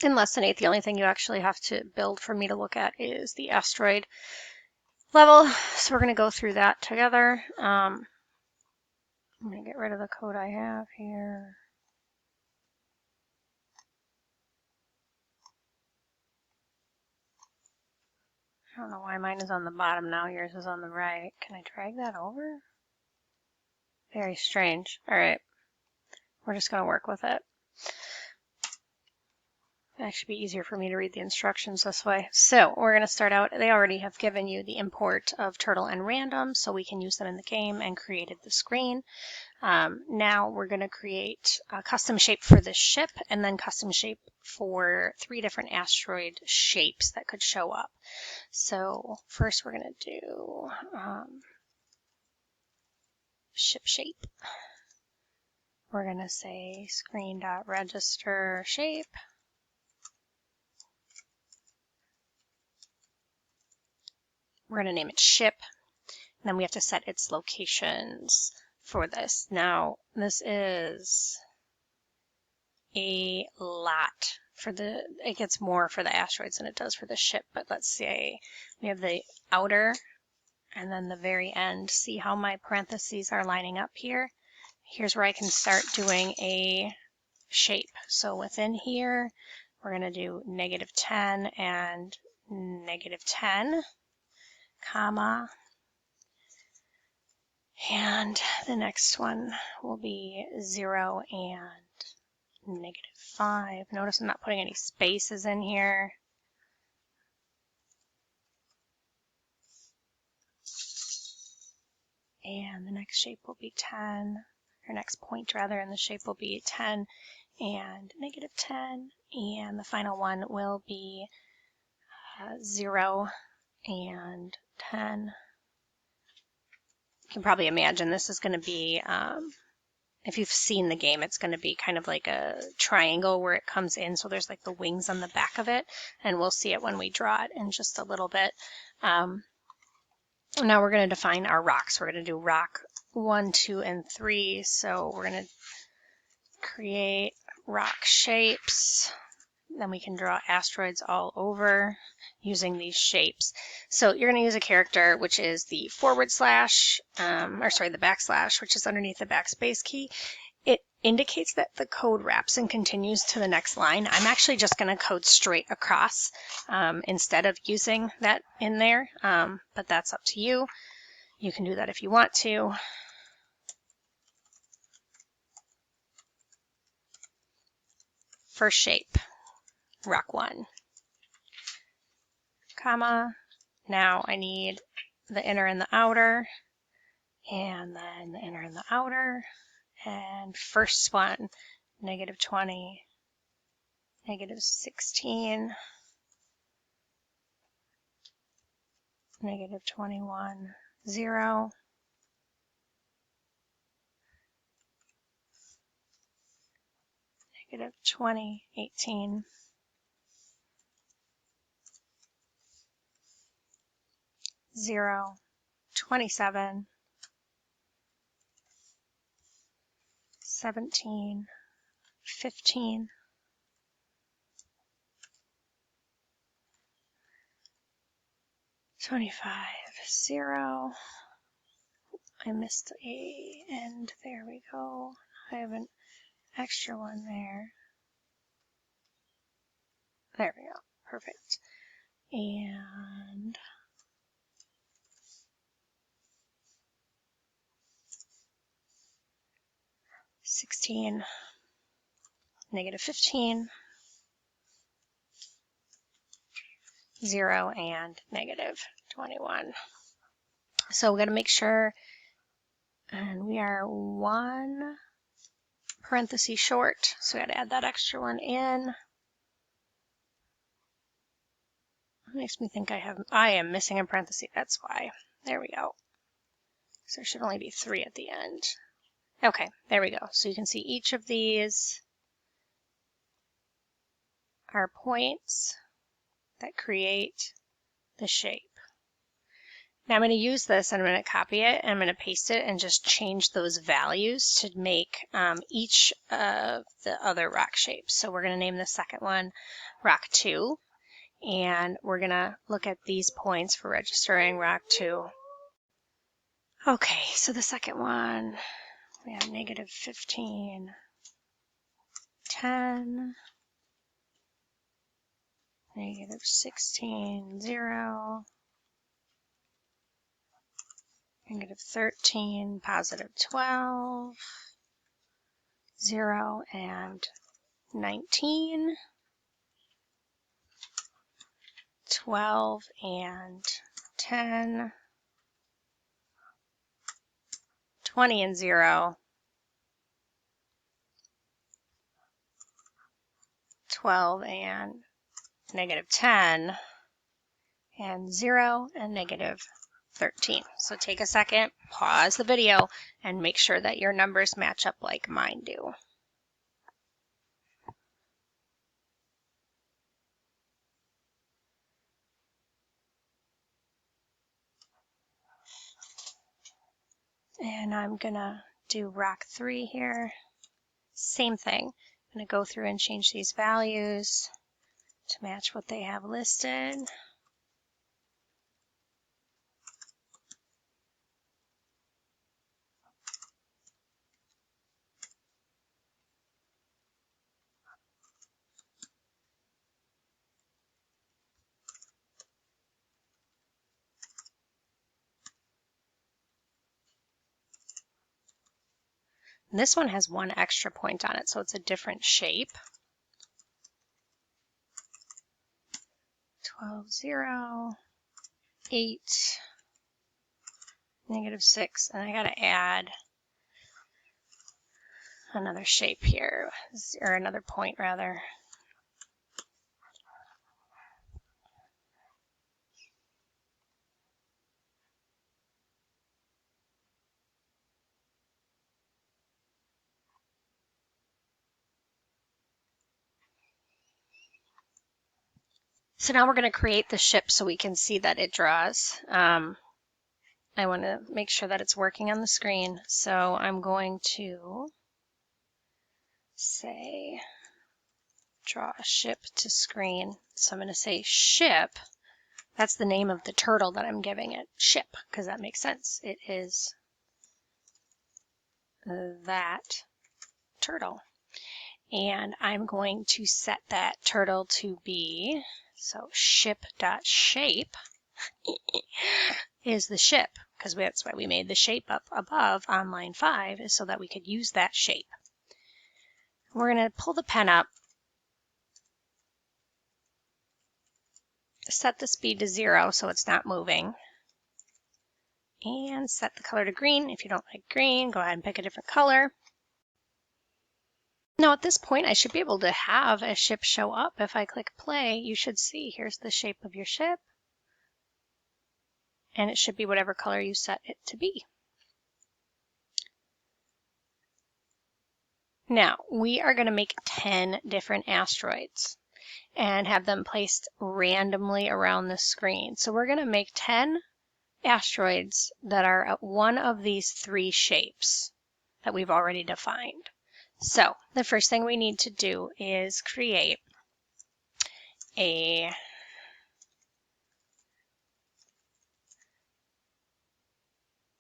in Lesson 8, the only thing you actually have to build for me to look at is the asteroid level. So we're going to go through that together. I'm going to get rid of the code I have here. I don't know why mine is on the bottom now, yours is on the right. Can I drag that over? Very strange. All right, we're just going to work with it. It'd actually be easier for me to read the instructions this way. So we're going to start out, they already have given you the import of turtle and random, so we can use them in the game and created the screen. Now we're going to create a custom shape for this ship and then custom shape for 3 different asteroid shapes that could show up. So first we're going to do ship shape. We're going to say screen.register shape. We're going to name it ship, and then we have to set its locations for this. Now, this is a lot for it gets more for the asteroids than it does for the ship, but let's say we have the outer and then the very end. See how my parentheses are lining up here? Here's where I can start doing a shape. So within here, we're going to do -10 and -10, comma, and the next one will be 0 and -5. Notice I'm not putting any spaces in here. And the next shape will be 10, or next point rather, and the shape will be 10 and -10. And the final one will be 0 and 10. You can probably imagine this is going to be, if you've seen the game, it's going to be kind of like a triangle where it comes in. So there's like the wings on the back of it, and we'll see it when we draw it in just a little bit. Now we're going to define our rocks. We're going to do rock 1, 2, and 3. So we're going to create rock shapes. Then we can draw asteroids all over using these shapes. So you're going to use a character, which is the the backslash, which is underneath the backspace key. It indicates that the code wraps and continues to the next line. I'm actually just going to code straight across instead of using that in there, but that's up to you. You can do that if you want to. First shape, rock 1, comma. Now I need the inner and the outer, and then the inner and the outer, and first one, -20, -16, -21, 0, -20, 18, 0, 27, 17, 15, 25, 0. I missed a end. There we go. I have an extra one there. There we go. Perfect. And -16, -15, 0, and -21. So we're going to make sure, and we are 1 parenthesis short, so we got to add that extra one in. It makes me think I am missing a parenthesis, that's why. There we go. So there should only be 3 at the end. Okay, there we go. So you can see each of these are points that create the shape. Now I'm going to use this and I'm going to copy it and I'm going to paste it and just change those values to make each of the other rock shapes. So we're going to name the second one Rock 2, and we're going to look at these points for registering Rock 2. Okay, so the second one, we have -15, 10, -16, 0, -13, +12, 0, and 19, 12, and 10, 20, and 0, 12, and -10, and 0, and -13. So take a second, pause the video, and make sure that your numbers match up like mine do. And I'm gonna do Rock 3 here. Same thing. I'm gonna go through and change these values to match what they have listed. And this one has one extra point on it, so it's a different shape. 12, 0, 8, -6, and I gotta add another shape here, or another point rather. So now we're going to create the ship so we can see that it draws. I want to make sure that it's working on the screen. So I'm going to say draw a ship to screen. So I'm going to say ship. That's the name of the turtle that I'm giving it, ship, because that makes sense. It is that turtle. And I'm going to set that turtle to be, so ship.shape is the ship, because that's why we made the shape up above on line 5, is so that we could use that shape. We're going to pull the pen up, set the speed to 0 so it's not moving, and set the color to green. If you don't like green, go ahead and pick a different color. Now at this point I should be able to have a ship show up. If I click play, you should see here's the shape of your ship, and it should be whatever color you set it to be. Now we are going to make 10 different asteroids and have them placed randomly around the screen. So we're going to make 10 asteroids that are one of these 3 shapes that we've already defined. So the first thing we need to do is create a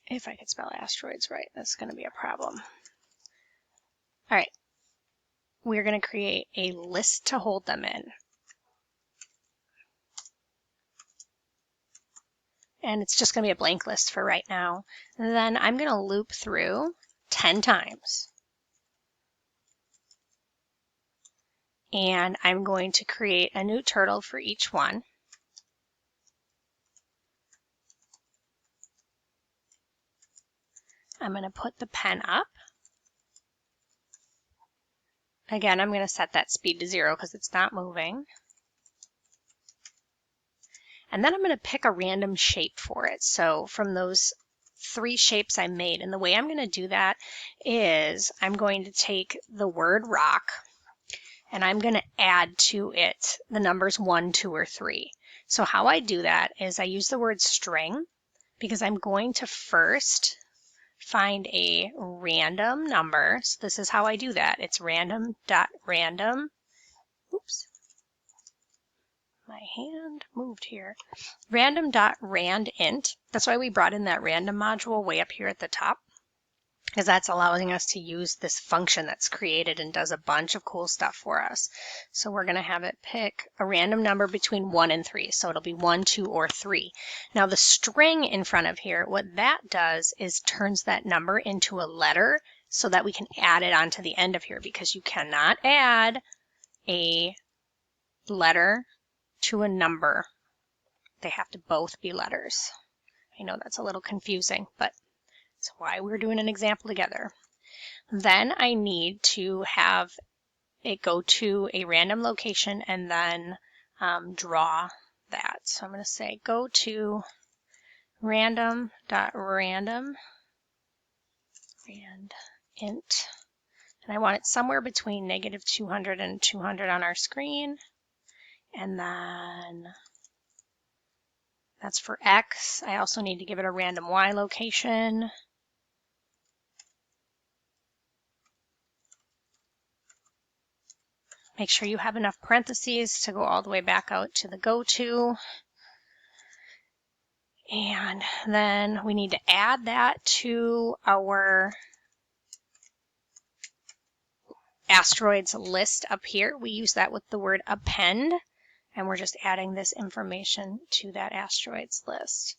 if I could spell asteroids right, that's going to be a problem. All right, we're going to create a list to hold them in. And it's just going to be a blank list for right now. And then I'm going to loop through 10 times. And I'm going to create a new turtle for each one. I'm going to put the pen up. Again, I'm going to set that speed to 0 because it's not moving. And then I'm going to pick a random shape for it. So from those 3 shapes I made, and the way I'm going to do that is I'm going to take the word rock and I'm going to add to it the numbers 1, 2, or 3. So how I do that is I use the word string, because I'm going to first find a random number. So this is how I do that. It's random.random. Oops. My hand moved here. Random.randint. That's why we brought in that random module way up here at the top, because that's allowing us to use this function that's created and does a bunch of cool stuff for us. So we're going to have it pick a random number between 1 and 3. So it'll be 1, 2, or 3. Now the string in front of here, what that does is turns that number into a letter so that we can add it onto the end of here, because you cannot add a letter to a number. They have to both be letters. I know that's a little confusing, but that's why we're doing an example together. Then I need to have it go to a random location and then draw that. So I'm going to say go to random.random and int. And I want it somewhere between -200 and 200 on our screen. And then that's for X. I also need to give it a random Y location. Make sure you have enough parentheses to go all the way back out to the go to. And then we need to add that to our asteroids list up here. We use that with the word append, and we're just adding this information to that asteroids list.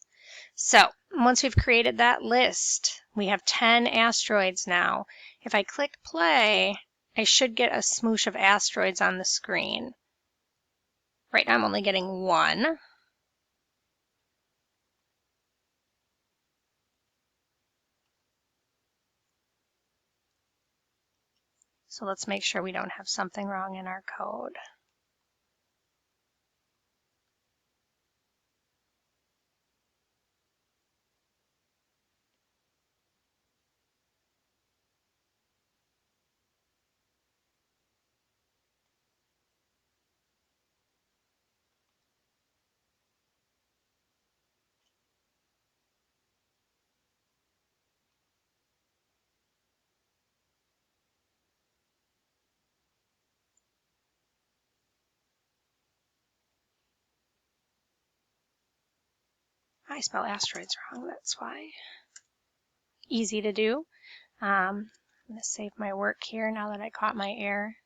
So once we've created that list, we have 10 asteroids now. If I click play, I should get a smoosh of asteroids on the screen. Right now I'm only getting 1. So let's make sure we don't have something wrong in our code. I spell asteroids wrong, that's why. Easy to do. I'm going to save my work here now that I caught my error.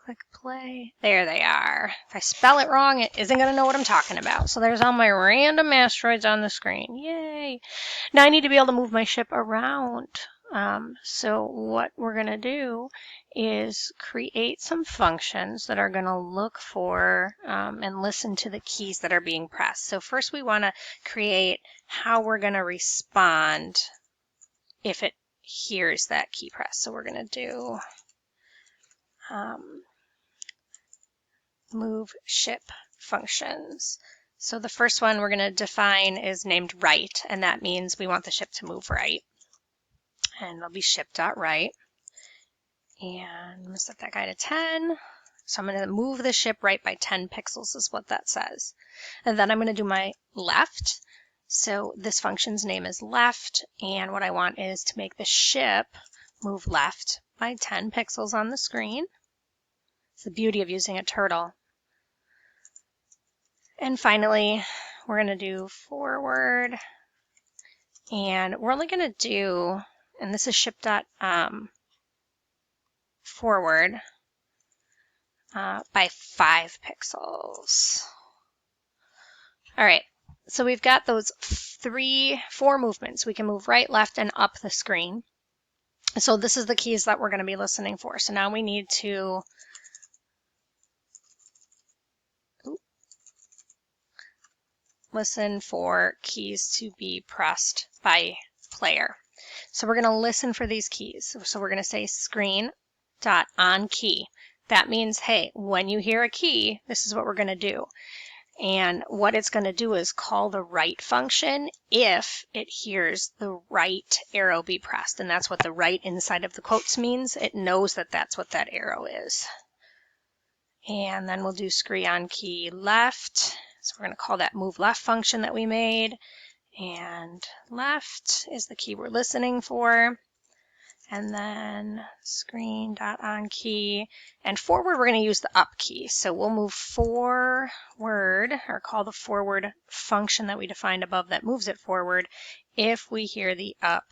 Click play. There they are. If I spell it wrong, it isn't going to know what I'm talking about. So there's all my random asteroids on the screen. Yay! Now I need to be able to move my ship around. So what we're going to do is create some functions that are going to look for and listen to the keys that are being pressed. So first we want to create how we're going to respond if it hears that key press. So we're going to do move ship functions. So the first one we're going to define is named right, and that means we want the ship to move right. And it'll be ship.right. And I'm going to set that guy to 10. So I'm going to move the ship right by 10 pixels is what that says. And then I'm going to do my left. So this function's name is left, and what I want is to make the ship move left by 10 pixels on the screen. It's the beauty of using a turtle. And finally, we're going to do forward, and we're only going to do, and this is ship.forward by 5 pixels. All right, so we've got those 4 movements. We can move right, left, and up the screen. So this is the keys that we're going to be listening for. So now we need to listen for keys to be pressed by player. So we're going to listen for these keys. So we're going to say screen.onKey. That means, hey, when you hear a key, this is what we're going to do. And what it's going to do is call the right function if it hears the right arrow be pressed. And that's what the right inside of the quotes means. It knows that that's what that arrow is. And then we'll do screen on key left. So we're going to call that move left function that we made. And left is the key we're listening for. And then screen.onKey. And forward, we're going to use the up key. So we'll move forward, or call the forward function that we defined above that moves it forward if we hear the up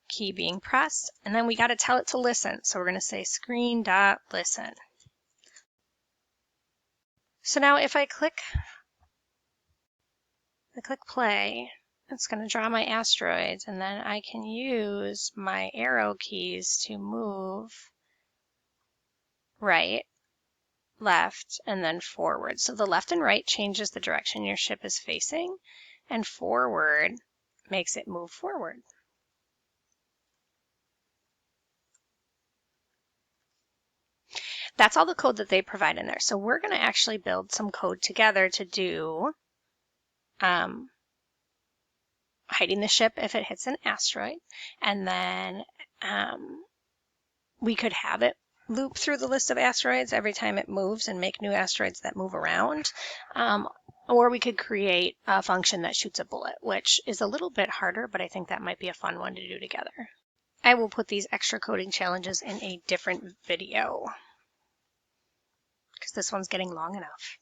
key being pressed. And then we got to tell it to listen. So we're going to say screen.listen. So now if I click play, it's going to draw my asteroids, and then I can use my arrow keys to move right, left, and then forward. So the left and right changes the direction your ship is facing, and forward makes it move forward. That's all the code that they provide in there. So we're going to actually build some code together to do hiding the ship if it hits an asteroid, and then we could have it loop through the list of asteroids every time it moves and make new asteroids that move around. Or we could create a function that shoots a bullet, which is a little bit harder, but I think that might be a fun one to do together. I will put these extra coding challenges in a different video because this one's getting long enough.